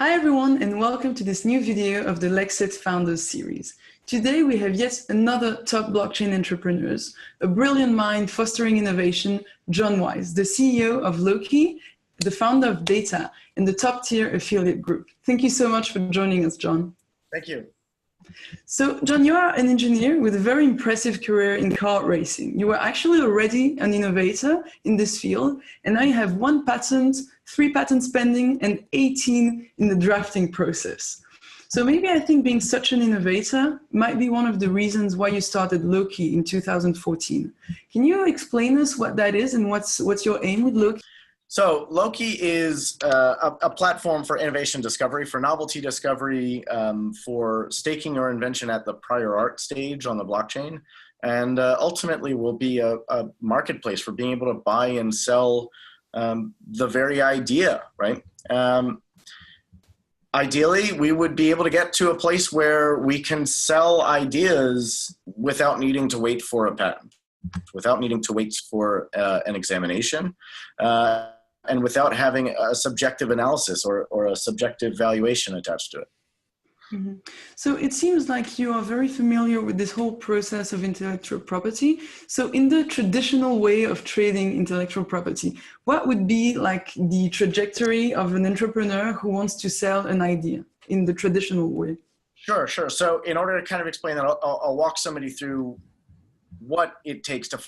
Hi everyone and welcome to this new video of the Lexit Founders series. Today we have yet another top blockchain entrepreneurs, a brilliant mind fostering innovation, John Wise, the CEO of Loci, the founder of Data, and the top tier affiliate group. Thank you so much for joining us, John. Thank you. So, John, you are an engineer with a very impressive career in kart racing. You were actually already an innovator in this field, and now you have 1 patent, 3 patents pending, and 18 in the drafting process. So maybe I think being such an innovator might be one of the reasons why you started Loci in 2014. Can you explain us what that is and what's your aim with Loci? So Loci is a platform for innovation discovery, for novelty discovery, for staking your invention at the prior art stage on the blockchain, and ultimately will be a marketplace for being able to buy and sell the very idea, right? Ideally, we would be able to get to a place where we can sell ideas without needing to wait for a patent, without needing to wait for an examination. And without having a subjective analysis or a subjective valuation attached to it. Mm-hmm. So it seems like you are very familiar with this whole process of intellectual property. So in the traditional way of trading intellectual property, what would be like the trajectory of an entrepreneur who wants to sell an idea in the traditional way? Sure. So in order to kind of explain that, I'll walk somebody through what it takes to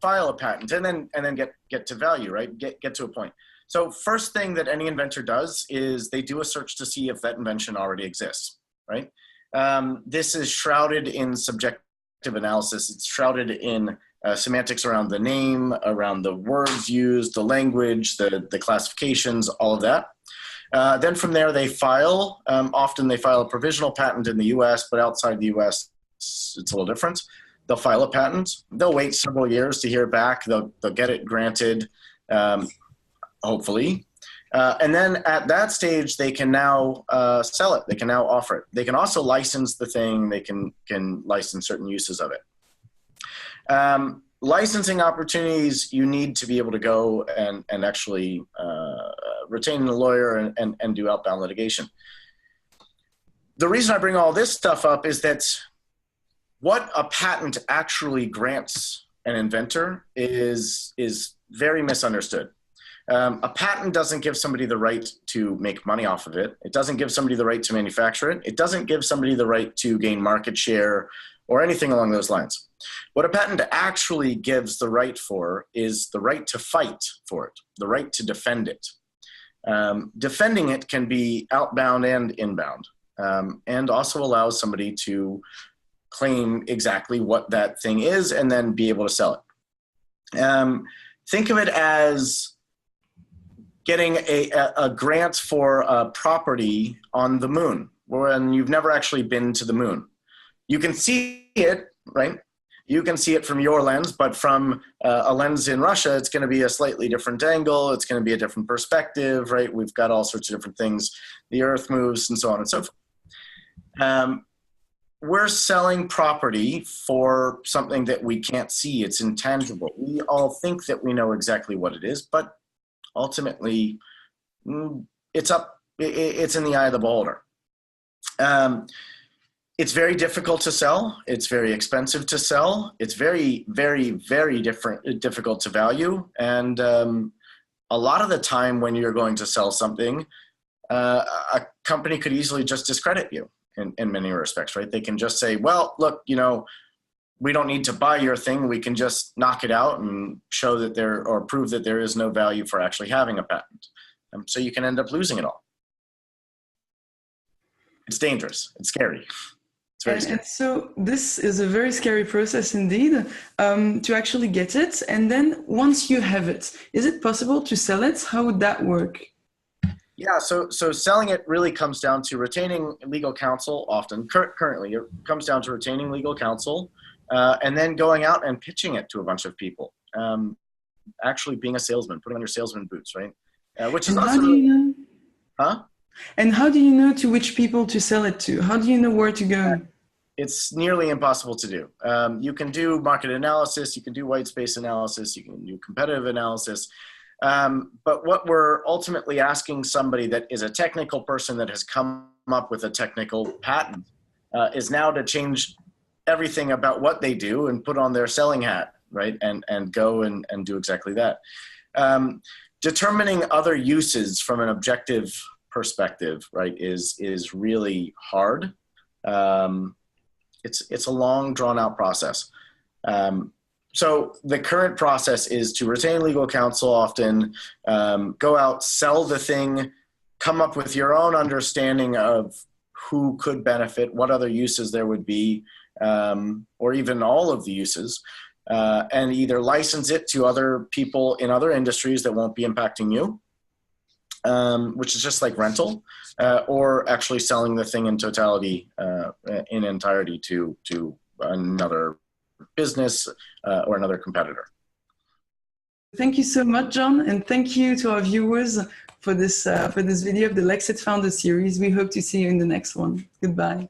file a patent and then get to value, right? Get to a point. So first thing that any inventor does is they do a search to see if that invention already exists, right? This is shrouded in subjective analysis. It's shrouded in semantics around the name, around the words used, the language, the classifications, all of that. Then from there they file. Often they file a provisional patent in the US, but outside the US, it's a little different. They'll file a patent. They'll wait several years to hear back. They'll get it granted, hopefully. And then at that stage, they can now sell it. They can now offer it. They can also license the thing. They can license certain uses of it. Licensing opportunities, you need to be able to go and actually retain a lawyer and do outbound litigation. The reason I bring all this stuff up is that what a patent actually grants an inventor is very misunderstood. A patent doesn't give somebody the right to make money off of it. It doesn't give somebody the right to manufacture it. It doesn't give somebody the right to gain market share or anything along those lines. What a patent actually gives the right for is the right to fight for it, the right to defend it. Defending it can be outbound and inbound, and also allows somebody to claim exactly what that thing is and then be able to sell it. Think of it as getting a grant for a property on the moon when you've never actually been to the moon. You can see it, right? You can see it from your lens, but from a lens in Russia, it's going to be a slightly different angle. It's going to be a different perspective, right? We've got all sorts of different things. The earth moves and so on and so forth. We're selling property for something that we can't see. It's intangible. We all think that we know exactly what it is, but ultimately it's in the eye of the beholder. It's very difficult to sell. It's very expensive to sell. It's very, very, very difficult to value. And a lot of the time when you're going to sell something, a company could easily just discredit you. In many respects, right? They can just say, well, look, we don't need to buy your thing. We can just knock it out and show that or prove that there is no value for actually having a patent. So you can end up losing it all. It's dangerous. It's scary. It's very scary. And so this is a very scary process indeed, to actually get it. And then once you have it, is it possible to sell it? How would that work? Yeah, so selling it really comes down to retaining legal counsel often. Currently, it comes down to retaining legal counsel and then going out and pitching it to a bunch of people. Actually being a salesman, putting on your salesman boots, right? Which is also how do you know? Huh? And how do you know to which people to sell it to? How do you know where to go? It's nearly impossible to do. You can do market analysis, you can do white space analysis, you can do competitive analysis. But what we're ultimately asking somebody that is a technical person that has come up with a technical patent is now to change everything about what they do and put on their selling hat, right? And go and do exactly that. Determining other uses from an objective perspective, right, is really hard. It's a long, drawn-out process. So the current process is to retain legal counsel often, go out, sell the thing, come up with your own understanding of who could benefit, what other uses there would be, or even all of the uses, and either license it to other people in other industries that won't be impacting you, which is just like rental, or actually selling the thing in totality, in entirety to another business or another competitor. Thank you so much, John, and thank you to our viewers for this video of the Lexit Founder series. We hope to see you in the next one. Goodbye.